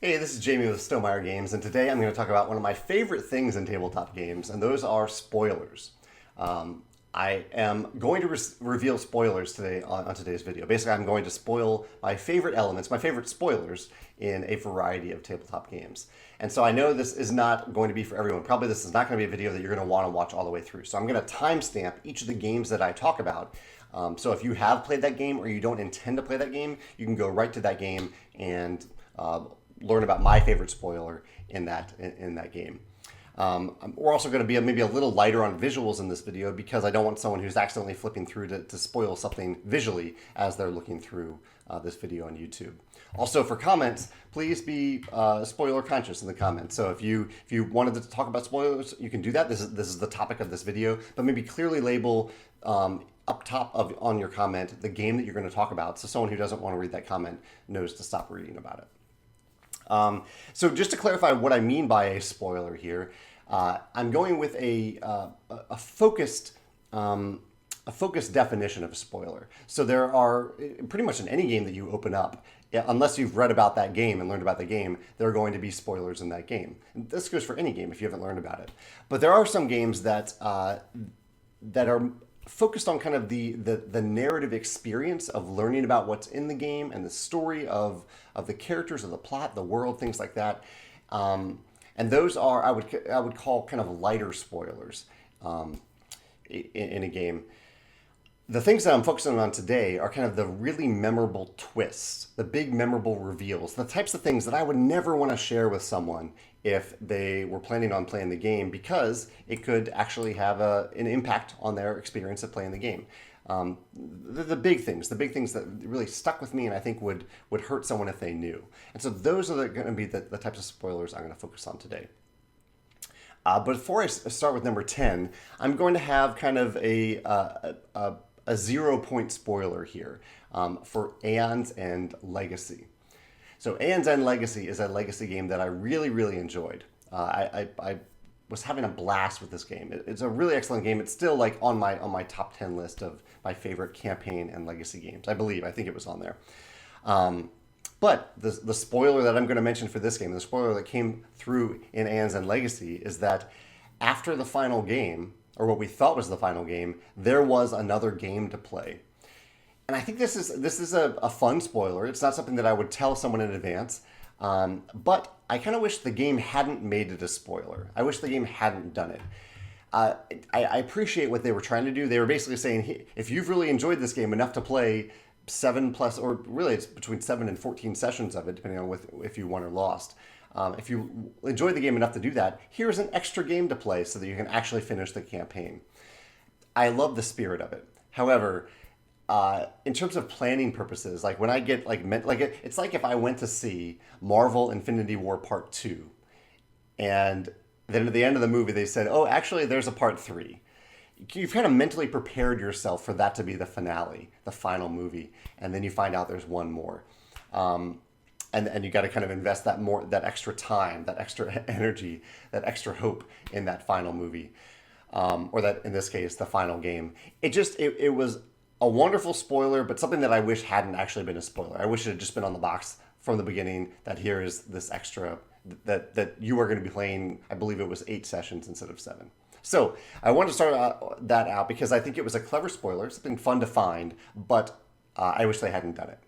Hey, this is Jamey with Stonemaier Games, and today I'm going to talk about one of my favorite things in tabletop games, and those are spoilers. I am going to reveal spoilers today on today's video. Basically, I'm going to spoil my favorite elements, my favorite spoilers in a variety of tabletop games. And so I know this is not going to be for everyone. Probably this is not going to be a video that you're going to want to watch all the way through. So I'm going to timestamp each of the games that I talk about. So if you have played that game or you don't intend to play that game, you can go right to that game and learn about my favorite spoiler in that game. We're also going to be maybe a little lighter on visuals in this video because I don't want someone who's accidentally flipping through to spoil something visually as they're looking through this video on YouTube. Also, for comments, please be spoiler conscious in the comments. So if you wanted to talk about spoilers, you can do that. This is the topic of this video, but maybe clearly label up top on your comment the game that you're going to talk about, so someone who doesn't want to read that comment knows to stop reading about it. So just to clarify what I mean by a spoiler here, I'm going with a focused definition of a spoiler. So there are, pretty much in any game that you open up, unless you've read about that game and learned about the game, there are going to be spoilers in that game. And this goes for any game if you haven't learned about it. But there are some games that are focused on kind of the narrative experience of learning about what's in the game and the story of the characters, of the plot, the world, things like that. And those are, I would call kind of lighter spoilers in a game. The things that I'm focusing on today are kind of the really memorable twists, the big memorable reveals, the types of things that I would never want to share with someone if they were planning on playing the game because it could actually have an impact on their experience of playing the game. The big things that really stuck with me and I think would hurt someone if they knew. And so those are going to be the types of spoilers I'm going to focus on today. But before I start with number 10, I'm going to have kind of a 0-point spoiler here for Aeon's End Legacy. So Aeon's End Legacy is a legacy game that I really, really enjoyed. I was having a blast with this game. It's a really excellent game. It's still like on my top 10 list of my favorite campaign and legacy games. I think it was on there. But the spoiler that I'm going to mention for this game, the spoiler that came through in Aeon's End Legacy, is that after the final game, or what we thought was the final game, there was another game to play. And I think this is a fun spoiler. It's not something that I would tell someone in advance, but I kind of wish the game hadn't made it a spoiler. I wish the game hadn't done it. I appreciate what they were trying to do. They were basically saying, if you've really enjoyed this game enough to play 7 plus, or really it's between 7 and 14 sessions of it, depending on if you won or lost. If you enjoyed the game enough to do that, here's an extra game to play so that you can actually finish the campaign. I love the spirit of it. However, in terms of planning purposes, like when I get it's like if I went to see Marvel Infinity War Part 2, and then at the end of the movie they said, oh, actually there's a Part 3. You've kind of mentally prepared yourself for that to be the finale, the final movie, and then you find out there's one more. And you got to kind of invest that extra time, that extra energy, that extra hope in that final movie, or that, in this case, the final game. It was a wonderful spoiler, but something that I wish hadn't actually been a spoiler. I wish it had just been on the box from the beginning that here is this extra, that you are going to be playing, I believe it was 8 sessions instead of 7. So I wanted to start that out because I think it was a clever spoiler, something fun to find, but I wish they hadn't done it.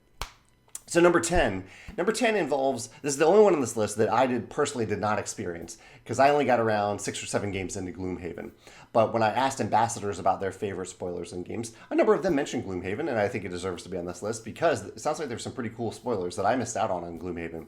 So number 10 involves, this is the only one on this list that I personally did not experience because I only got around 6 or 7 games into Gloomhaven. But when I asked ambassadors about their favorite spoilers in games, a number of them mentioned Gloomhaven, and I think it deserves to be on this list because it sounds like there's some pretty cool spoilers that I missed out on Gloomhaven.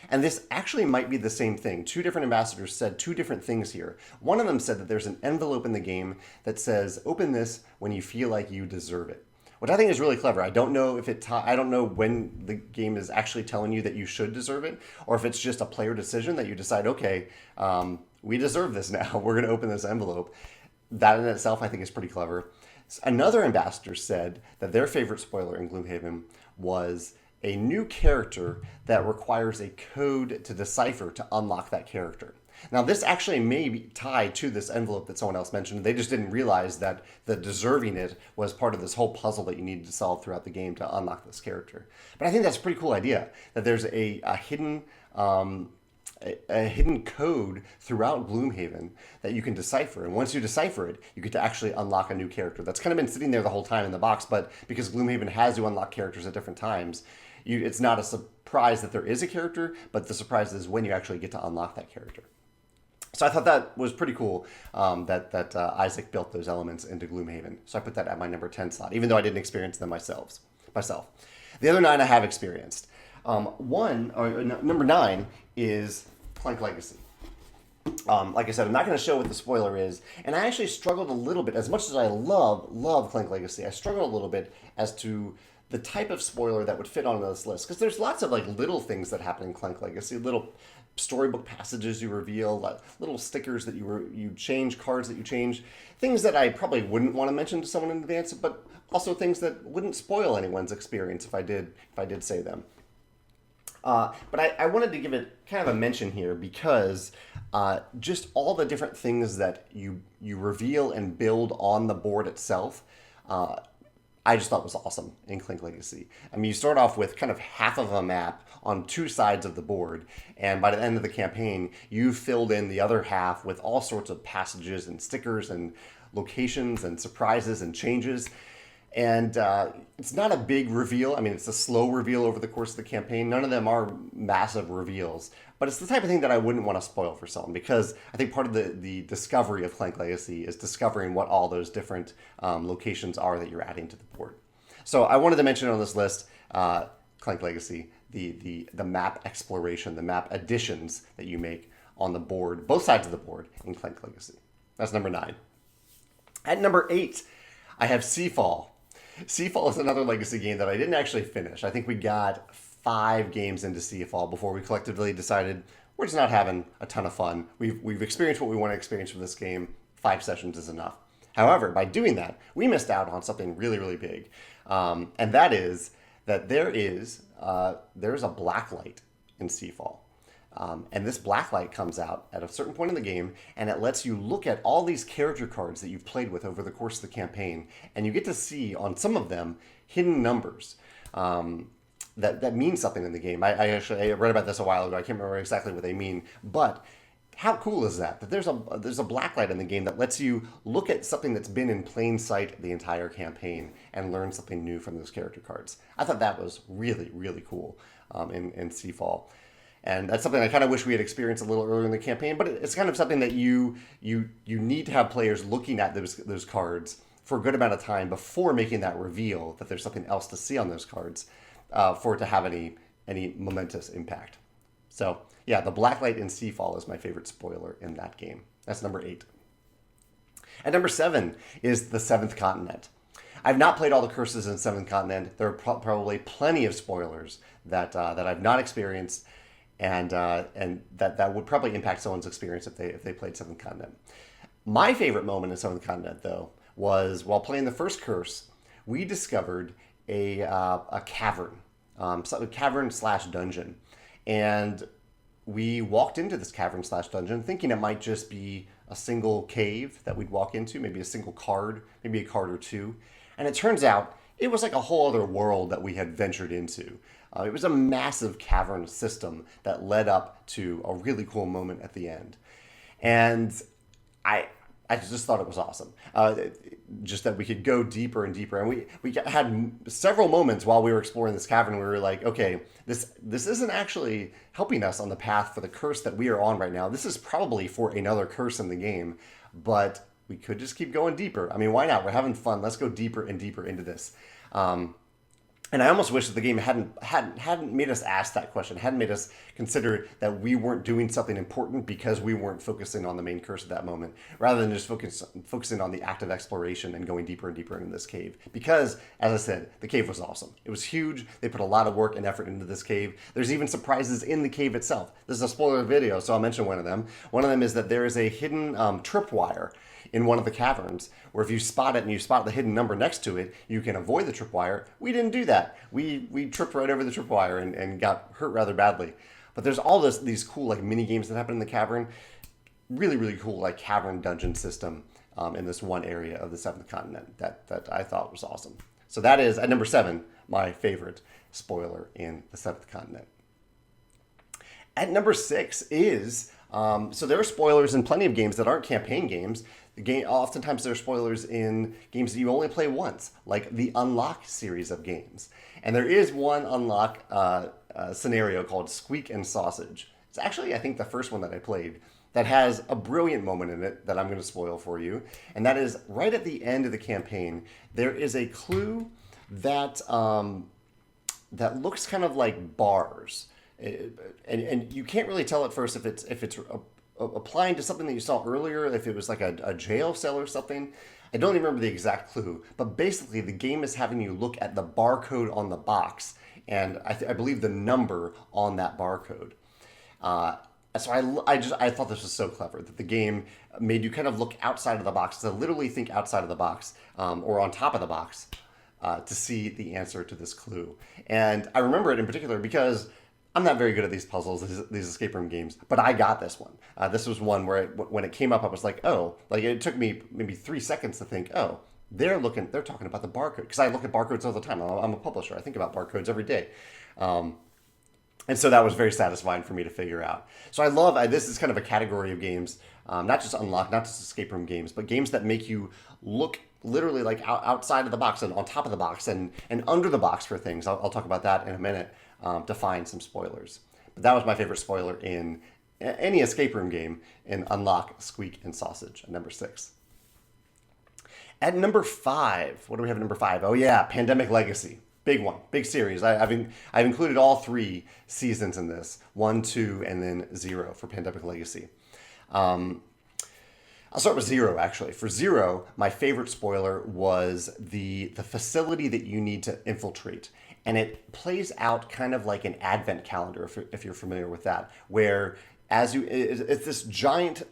And this actually might be the same thing. 2 different ambassadors said 2 different things here. One of them said that there's an envelope in the game that says, open this when you feel like you deserve it. Which I think is really clever. I don't know I don't know when the game is actually telling you that you should deserve it, or if it's just a player decision that you decide, okay, we deserve this now. We're going to open this envelope. That in itself, I think, is pretty clever. Another ambassador said that their favorite spoiler in Gloomhaven was a new character that requires a code to decipher to unlock that character. Now, this actually may be tied to this envelope that someone else mentioned. They just didn't realize that the deserving it was part of this whole puzzle that you needed to solve throughout the game to unlock this character. But I think that's a pretty cool idea, that there's a hidden a hidden code throughout Gloomhaven that you can decipher. And once you decipher it, you get to actually unlock a new character that's kind of been sitting there the whole time in the box. But because Gloomhaven has you unlock characters at different times, it's not a surprise that there is a character, but the surprise is when you actually get to unlock that character. So I thought that was pretty cool that Isaac built those elements into Gloomhaven. So I put that at my number 10 slot, even though I didn't experience them myself. The other 9 I have experienced. Number 9 is Clank Legacy. Like I said, I'm not going to show what the spoiler is, and I actually struggled a little bit. As much as I love Clank Legacy, I struggled a little bit as to the type of spoiler that would fit on this list, because there's lots of like little things that happen in Clank Legacy, little storybook passages you reveal, little stickers that you change, cards that you change, things that I probably wouldn't want to mention to someone in advance, but also things that wouldn't spoil anyone's experience if I did say them. But I wanted to give it kind of a mention here because just all the different things that you reveal and build on the board itself, I just thought was awesome in Clank Legacy. I mean, you start off with kind of half of a map on two sides of the board, and by the end of the campaign, you filled in the other half with all sorts of passages and stickers and locations and surprises and changes. And it's not a big reveal. I mean, it's a slow reveal over the course of the campaign. None of them are massive reveals. But it's the type of thing that I wouldn't want to spoil for someone, because I think part of the discovery of Clank Legacy is discovering what all those different locations are that you're adding to the board. So I wanted to mention on this list, Clank Legacy, the map exploration, the map additions that you make on the board, both sides of the board in Clank Legacy. That's number 9. At number 8, I have Seafall. Seafall is another Legacy game that I didn't actually finish. I think we got 5 games into Seafall before we collectively decided we're just not having a ton of fun. We've experienced what we want to experience from this game. 5 sessions is enough. However, by doing that, we missed out on something really, really big. And that is that there's a blacklight in Seafall. And this blacklight comes out at a certain point in the game, and it lets you look at all these character cards that you've played with over the course of the campaign, and you get to see on some of them hidden numbers that mean something in the game. I read about this a while ago. I can't remember exactly what they mean, but how cool is that? That there's a blacklight in the game that lets you look at something that's been in plain sight the entire campaign and learn something new from those character cards. I thought that was really, really cool in Seafall. And that's something I kind of wish we had experienced a little earlier in the campaign, but it's kind of something that you need to have players looking at those cards for a good amount of time before making that reveal that there's something else to see on those cards for it to have any momentous impact. So yeah, the blacklight in Seafall is my favorite spoiler in that game. That's number 8. At number 7 is the Seventh Continent. I've not played all the curses in Seventh Continent. There are probably plenty of spoilers that I've not experienced. And that would probably impact someone's experience if they played Seventh Continent. My favorite moment in Seventh Continent, though, was while playing the first curse, we discovered a cavern, a cavern/dungeon, and we walked into this cavern/dungeon thinking it might just be a single cave that we'd walk into, maybe a single card, maybe a card or two, and it turns out it was like a whole other world that we had ventured into. It was a massive cavern system that led up to a really cool moment at the end. And I just thought it was awesome. Just that we could go deeper and deeper. And we had several moments while we were exploring this cavern where we were like, okay, this isn't actually helping us on the path for the curse that we are on right now. This is probably for another curse in the game, but we could just keep going deeper. I mean, why not? We're having fun. Let's go deeper and deeper into this. And I almost wish that the game hadn't made us ask that question, hadn't made us consider that we weren't doing something important because we weren't focusing on the main curse at that moment, rather than just focusing on the active exploration and going deeper and deeper into this cave. Because, as I said, the cave was awesome. It was huge. They put a lot of work and effort into this cave. There's even surprises in the cave itself. This is a spoiler video, so I'll mention one of them. One of them is that there is a hidden tripwire in one of the caverns, where if you spot it and you spot the hidden number next to it, you can avoid the tripwire. We didn't do that. We tripped right over the tripwire and got hurt rather badly. But there's all these cool like mini games that happen in the cavern. Really, really cool like cavern dungeon system in this one area of the Seventh Continent that I thought was awesome. So that is, at number 7, my favorite spoiler in the Seventh Continent. At number 6 is so there are spoilers in plenty of games that aren't campaign games. Oftentimes there are spoilers in games that you only play once, like the Unlock series of games. And there is one Unlock scenario called Squeak and Sausage. It's actually, I think, the first one that I played that has a brilliant moment in it that I'm going to spoil for you. And that is right at the end of the campaign, there is a clue that that looks kind of like bars. And you can't really tell at first if it's applying to something that you saw earlier, if it was like a jail cell or something. I don't even remember the exact clue, but basically the game is having you look at the barcode on the box and I believe the number on that barcode. So I thought this was so clever that the game made you kind of look outside of the box, to literally think outside of the box or on top of the box to see the answer to this clue. And I remember it in particular because I'm not very good at these puzzles, these escape room games, but I got this one. This was one where when it came up, I was like, oh, like it took me maybe 3 seconds to think, oh, they're talking about the barcode. Because I look at barcodes all the time. I'm a publisher. I think about barcodes every day. And so that was very satisfying for me to figure out. So I love, this is kind of a category of games, not just Unlock, not just escape room games, but games that make you look literally like outside of the box and on top of the box and under the box for things. I'll talk about that in a minute to find some spoilers. But that was my favorite spoiler in any escape room game in Unlock, Squeak, and Sausage at number 6. At number 5, what do we have at number 5? Oh yeah, Pandemic Legacy. Big one, big series. I've included all 3 seasons in this, 1, 2, and then 0 for Pandemic Legacy. I'll start with 0, actually. For 0, my favorite spoiler was the facility that you need to infiltrate. And it plays out kind of like an advent calendar, if you're familiar with that, where it's this giant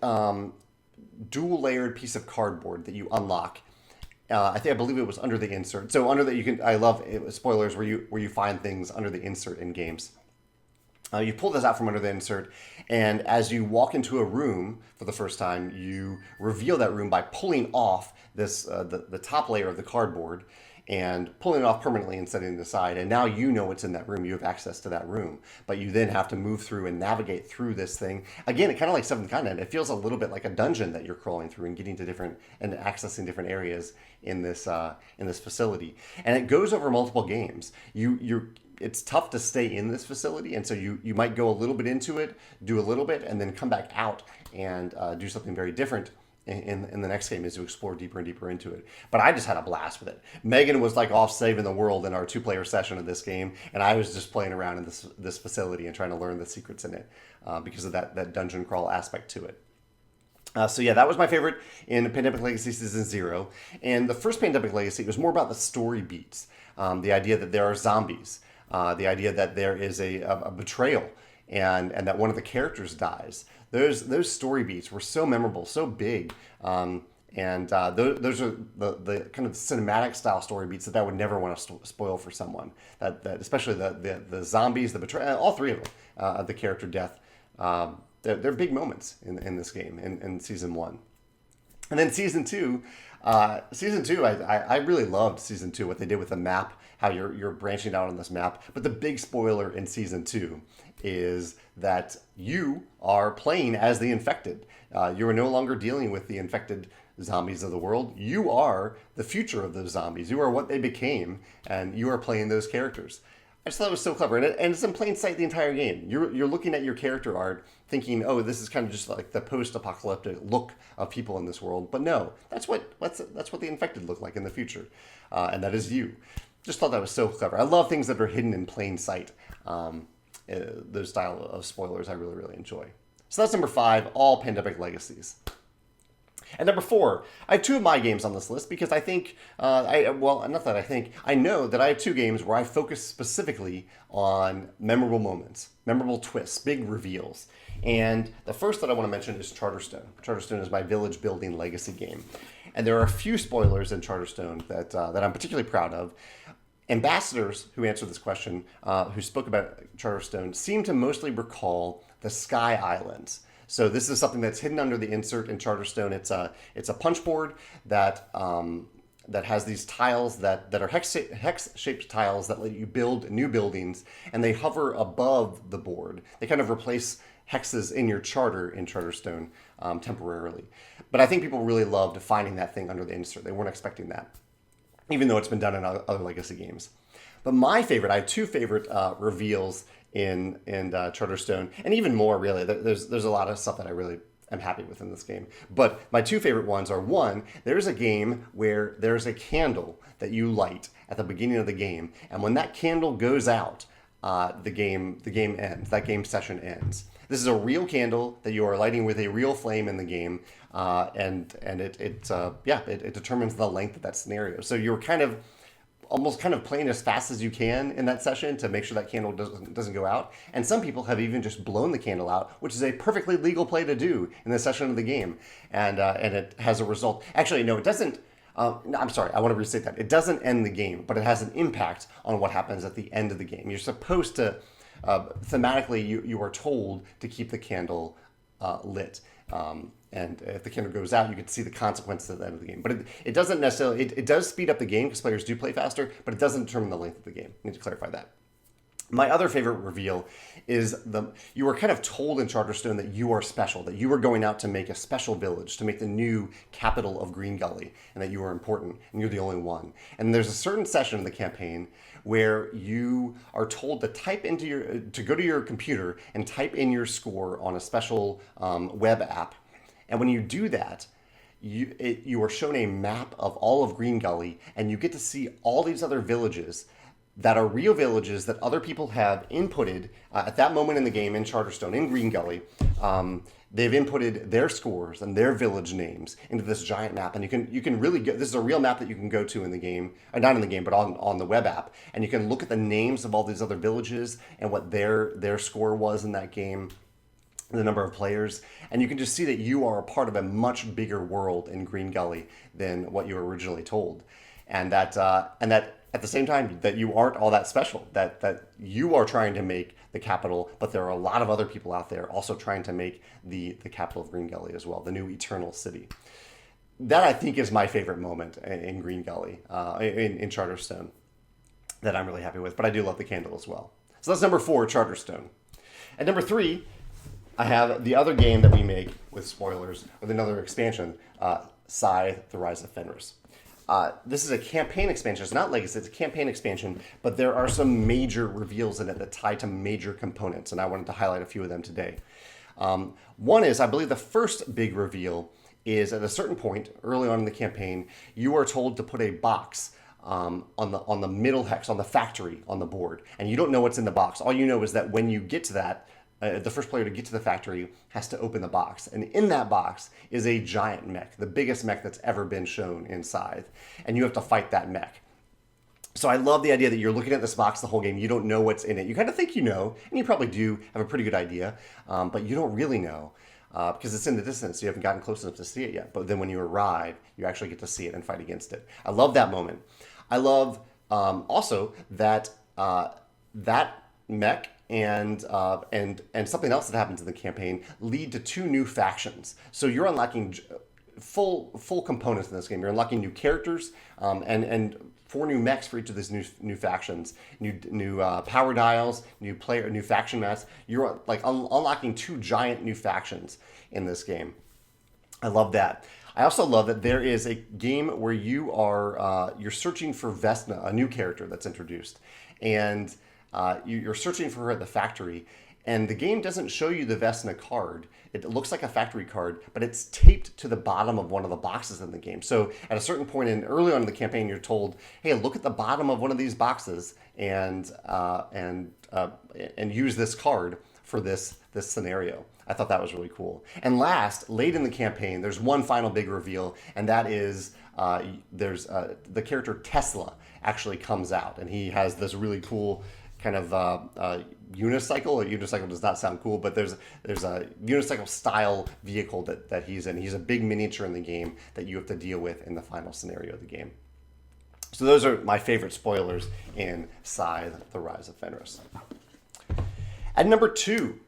dual-layered piece of cardboard that you unlock. I believe it was under the insert. So under that, I love spoilers where you find things under the insert in games. You pull this out from under the insert, and as you walk into a room for the first time, you reveal that room by pulling off this the top layer of the cardboard and pulling it off permanently and setting it aside. And now you know what's in that room. You have access to that room. But you then have to move through and navigate through this thing. Again, it kind of like Seventh Continent. It feels a little bit like a dungeon that you're crawling through and getting to different and accessing different areas in this facility. And it goes over multiple games. It's tough to stay in this facility, and so you might go a little bit into it, do a little bit, and then come back out and do something very different in the next game as you explore deeper and deeper into it. But I just had a blast with it. Megan was like off saving the world in our 2-player session of this game, and I was just playing around in this facility and trying to learn the secrets in it because of that dungeon crawl aspect to it. So yeah, that was my favorite in Pandemic Legacy Season 0. And the first Pandemic Legacy was more about the story beats. The idea that there are zombies. The idea that there is a betrayal and that one of the characters dies. Those story beats were so memorable, so big. Those are the kind of cinematic style story beats that I would never want to spoil for someone. That especially the zombies, the betrayal, all 3 of them, the character death. They're big moments in this game in Season 1. And then Season 2, I really loved Season 2, what they did with the map, how you're branching out on this map. But the big spoiler in Season 2 is that you are playing as the infected. You are no longer dealing with the infected zombies of the world. You are the future of those zombies. You are what they became, and you are playing those characters. I just thought it was so clever, and it's in plain sight the entire game. You're looking at your character art, thinking, "Oh, this is kind of just like the post-apocalyptic look of people in this world." But no, that's what the infected look like in the future, and that is you. Just thought that was so clever. I love things that are hidden in plain sight. Those style of spoilers I really, really enjoy. So that's number 5, all Pandemic Legacies. At number 4, I have 2 of my games on this list because I think, I know that I have 2 games where I focus specifically on memorable moments, memorable twists, big reveals. And the first that I want to mention is Charterstone. Charterstone is my village building legacy game. And there are a few spoilers in Charterstone that I'm particularly proud of. Ambassadors who answered this question, who spoke about Charterstone, seem to mostly recall the Sky Islands. So this is something that's hidden under the insert in Charterstone. It's a punch board that that has these tiles that are hex-shaped tiles that let you build new buildings, and they hover above the board. They kind of replace hexes in your charter in Charterstone temporarily. But I think people really loved finding that thing under the insert. They weren't expecting that, even though it's been done in other Legacy games. But my favorite, I have two favorite reveals in Charterstone, and even more really. There's a lot of stuff that I really am happy with in this game. But my two favorite ones are, one, there's a game where there's a candle that you light at the beginning of the game, and when that candle goes out, the game ends. That game session ends. This is a real candle that you are lighting with a real flame in the game, and it determines the length of that scenario. So you're almost playing as fast as you can in that session to make sure that candle doesn't go out. And some people have even just blown the candle out, which is a perfectly legal play to do in this session of the game. And it has a result. Actually, no, it doesn't. I'm sorry, I want to restate that. It doesn't end the game, but it has an impact on what happens at the end of the game. You're supposed to, thematically, you are told to keep the candle lit. And if the candle goes out, you can see the consequences at the end of the game. But it doesn't necessarily, it does speed up the game because players do play faster, but it doesn't determine the length of the game. I need to clarify that. My other favorite reveal is you were kind of told in Charterstone that you are special, that you are going out to make a special village, to make the new capital of Green Gully, and that you are important, and you're the only one. And there's a certain session in the campaign where you are told to to go to your computer and type in your score on a special web app. And when you do that, you are shown a map of all of Green Gully, and you get to see all these other villages that are real villages that other people have inputted at that moment in the game in Charterstone, in Green Gully. They've inputted their scores and their village names into this giant map, and you can really go. This is a real map that you can go to in the game, or not in the game, but on the web app, and you can look at the names of all these other villages and what their score was in that game, the number of players, and you can just see that you are a part of a much bigger world in Green Gully than what you were originally told, and that at the same time that you aren't all that special, that you are trying to make the capital, but there are a lot of other people out there also trying to make the capital of Green Gully as well, the new eternal city. That, I think, is my favorite moment in Green Gully, in Charterstone, that I'm really happy with, but I do love the candle as well. So that's number 4, Charterstone. At number 3, I have the other game that we make with spoilers, with another expansion, Scythe, The Rise of Fenris. This is a campaign expansion. It's not Legacy, it's a campaign expansion, but there are some major reveals in it that tie to major components, and I wanted to highlight a few of them today. One is, I believe the first big reveal is at a certain point early on in the campaign, you are told to put a box on the middle hex, on the factory on the board, and you don't know what's in the box. All you know is that when you get to that, the first player to get to the factory has to open the box. And in that box is a giant mech, the biggest mech that's ever been shown in Scythe. And you have to fight that mech. So I love the idea that you're looking at this box the whole game. You don't know what's in it. You kind of think you know, and you probably do have a pretty good idea, but you don't really know because it's in the distance. So you haven't gotten close enough to see it yet. But then when you arrive, you actually get to see it and fight against it. I love that moment. I love also that that mech and something else that happens in the campaign lead to 2 new factions. So you're unlocking full components in this game. You're unlocking new characters and 4 new mechs for each of these new factions, new power dials, new faction maps. You're like unlocking 2 giant new factions in this game. I love that. I also love that there is a game where you're searching for Vesna, a new character that's introduced, and you're searching for her at the factory, and the game doesn't show you the Vesna card. It looks like a factory card, but it's taped to the bottom of one of the boxes in the game. So at a certain point early on in the campaign, you're told, "Hey, look at the bottom of one of these boxes and use this card for this scenario." I thought that was really cool. And last, late in the campaign, there's one final big reveal, and that is the character Tesla actually comes out, and he has this really cool kind of unicycle. A unicycle does not sound cool, but there's a unicycle style vehicle that he's in. He's a big miniature in the game that you have to deal with in the final scenario of the game. So those are my favorite spoilers in Scythe, The Rise of Fenris. At number 2,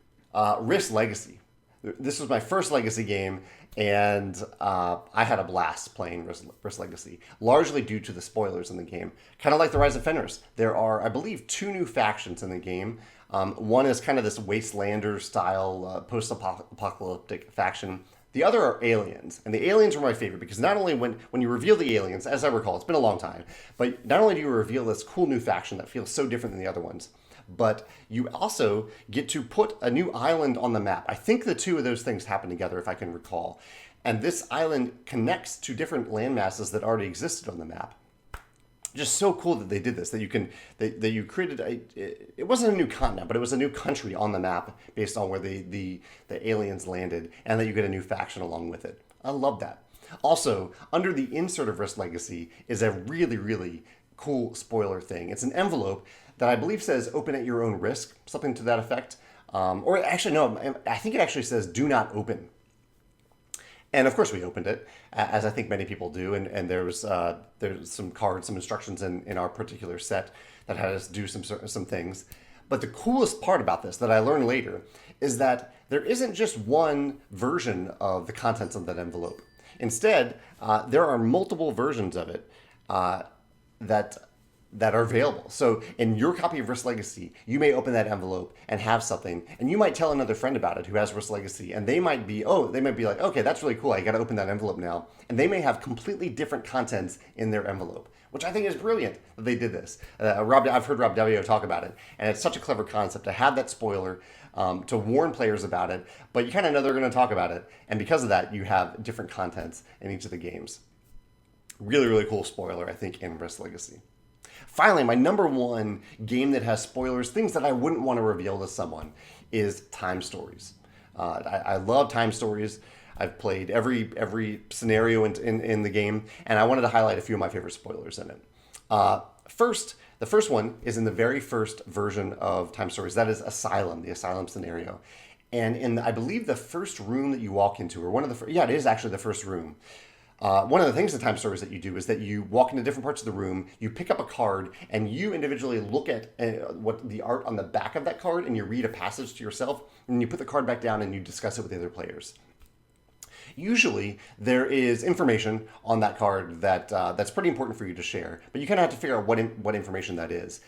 Risk Legacy. This was my first Legacy game, And I had a blast playing Risk Legacy, largely due to the spoilers in the game. Kind of like the Rise of Fenris. There are, I believe, 2 new factions in the game. One is kind of this Wastelander style post-apocalyptic faction. The other are aliens, and the aliens were my favorite because not only when you reveal the aliens, as I recall, it's been a long time, but not only do you reveal this cool new faction that feels so different than the other ones, but you also get to put a new island on the map. I think the 2 of those things happen together, if I can recall. And this island connects to different landmasses that already existed on the map. Just so cool that they did this, that you created it wasn't a new continent, but it was a new country on the map based on where the aliens landed, and that you get a new faction along with it. I love that. Also, under the insert of Risk Legacy is a really, really cool spoiler thing. It's an envelope that I believe says "open at your own risk," something to that effect. Or actually, no, I think it actually says "do not open." And of course we opened it, as I think many people do, and there's some cards, some instructions in our particular set that had us do some things. But the coolest part about this that I learned later is that there isn't just one version of the contents of that envelope. Instead, there are multiple versions of it that are available. So in your copy of Risk Legacy, you may open that envelope and have something, and you might tell another friend about it who has Risk Legacy, and they might be like, okay, that's really cool, I gotta open that envelope now. And they may have completely different contents in their envelope, which I think is brilliant that they did this. I've heard Rob Davio talk about it, and it's such a clever concept to have that spoiler, to warn players about it, but you kind of know they're gonna talk about it, and because of that, you have different contents in each of the games. Really, really cool spoiler, I think, in Risk Legacy. Finally, my number 1 game that has spoilers, things that I wouldn't want to reveal to someone, is Time Stories. I love Time Stories. I've played every scenario in the game, and I wanted to highlight a few of my favorite spoilers in it. The first one is in the very first version of Time Stories. That is Asylum, the Asylum scenario. And in, I believe, the first room that you walk into, or it is actually the first room. One of the things in Time Stories that you do is that you walk into different parts of the room, you pick up a card, and you individually look at what the art on the back of that card, and you read a passage to yourself, and you put the card back down and you discuss it with the other players. Usually, there is information on that card that's pretty important for you to share, but you kind of have to figure out what information that is.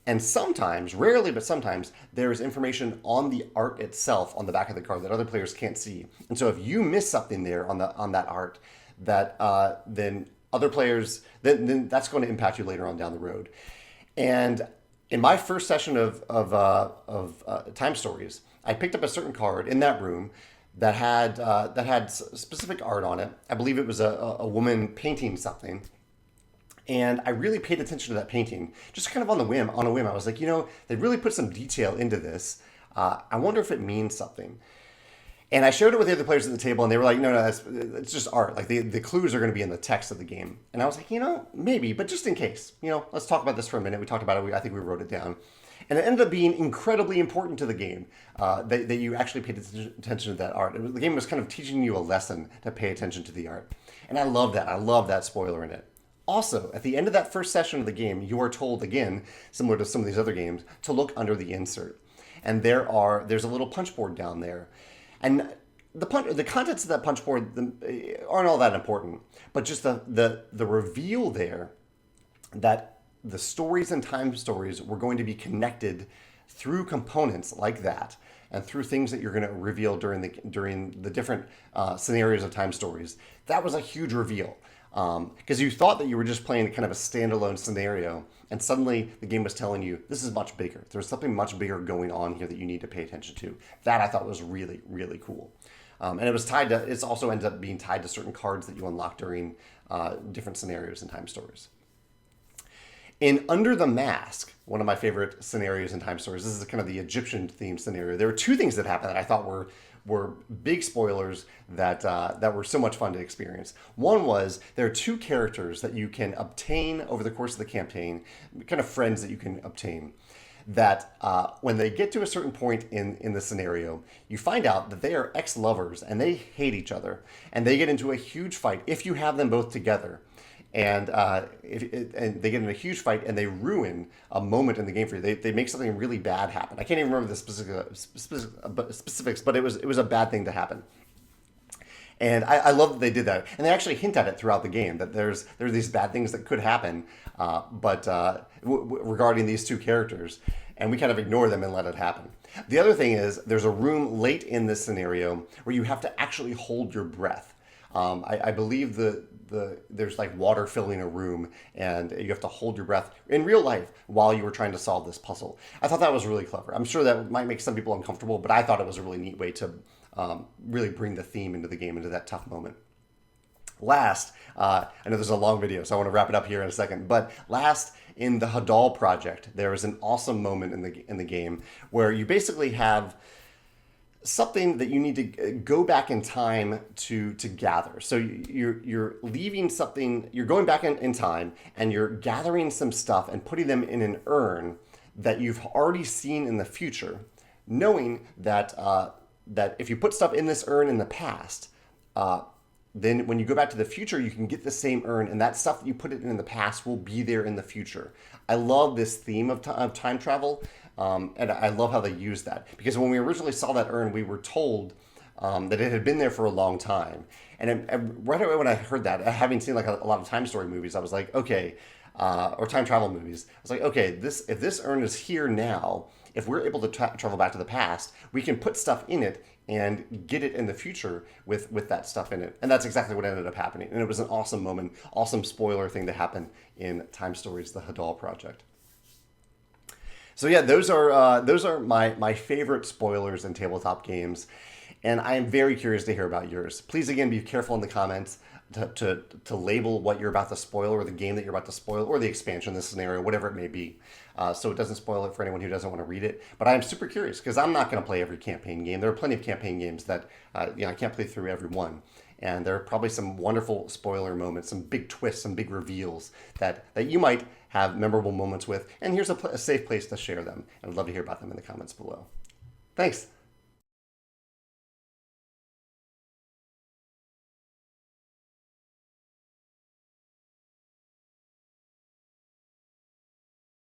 And sometimes, rarely, but sometimes, there is information on the art itself on the back of the card that other players can't see. And so if you miss something there on that art, that then other players, then that's going to impact you later on down the road. And in my first session of Time Stories, I picked up a certain card in that room that had specific art on it. I believe it was a woman painting something. And I really paid attention to that painting, just kind of on a whim. I was like, they really put some detail into this. I wonder if it means something. And I showed it with the other players at the table, and they were like, no, it's just art. Like, the clues are going to be in the text of the game. And I was like, maybe, but just in case. Let's talk about this for a minute. We talked about it. I think we wrote it down. And it ended up being incredibly important to the game, that you actually paid attention to that art. The game was kind of teaching you a lesson to pay attention to the art. And I love that. I love that spoiler in it. Also, at the end of that first session of the game, you are told, again, similar to some of these other games, to look under the insert. And there's a little punch board down there. And the contents of that punch board aren't all that important, but just the reveal there that the stories and Time Stories were going to be connected through components like that, and through things that you're going to reveal during the different scenarios of Time Stories. That was a huge reveal, because you thought that you were just playing kind of a standalone scenario, and suddenly the game was telling you, this is much bigger. There's something much bigger going on here that you need to pay attention to. That I thought was really, really cool. And it's also ended up being tied to certain cards that you unlock during different scenarios and Time Stories. In Under the Mask, one of my favorite scenarios in Time Stories, this is kind of the Egyptian-themed scenario. There were 2 things that happened that I thought were big spoilers that were so much fun to experience. One was there are 2 characters that you can obtain over the course of the campaign, kind of friends that you can obtain, that when they get to a certain point in the scenario, you find out that they are ex-lovers and they hate each other, and they get into a huge fight if you have them both together. And and they get in a huge fight, and they ruin a moment in the game for you. They make something really bad happen. I can't even remember the specifics, but it was a bad thing to happen. And I love that they did that, and they actually hint at it throughout the game that there's these bad things that could happen, regarding these two characters, and we kind of ignore them and let it happen. The other thing is there's a room late in this scenario where you have to actually hold your breath. I believe there's like water filling a room, and you have to hold your breath in real life while you were trying to solve this puzzle. I thought that was really clever. I'm sure that might make some people uncomfortable, but I thought it was a really neat way to really bring the theme into the game, into that tough moment. Last, I know there's a long video, so I want to wrap it up here in a second. But last, in the Hadal project, there is an awesome moment in the game where you basically have something that you need to go back in time to gather. So you're leaving something, you're going back in time, and you're gathering some stuff and putting them in an urn that you've already seen in the future, knowing that that if you put stuff in this urn in the past, then when you go back to the future, you can get the same urn, and that stuff that you put it in the past will be there in the future. I love this theme of time travel, and I love how they use that. Because when we originally saw that urn, we were told that it had been there for a long time. And right away when I heard that, having seen like a lot of time story movies, I was like, okay, or time travel movies, I was like, okay, if this urn is here now, if we're able to travel back to the past, we can put stuff in it and get it in the future with that stuff in it. And that's exactly what ended up happening. And it was an awesome moment, awesome spoiler thing to happen in Time Stories, the Hadal project. So yeah, those are my favorite spoilers in tabletop games. And I am very curious to hear about yours. Please, again, be careful in the comments to label what you're about to spoil, or the game that you're about to spoil, or the expansion, the scenario, whatever it may be. So it doesn't spoil it for anyone who doesn't want to read it. But I am super curious, because I'm not going to play every campaign game. There are plenty of campaign games that I can't play through every one. And there are probably some wonderful spoiler moments, some big twists, some big reveals that you might have memorable moments with. And here's a safe place to share them. And I'd love to hear about them in the comments below. Thanks.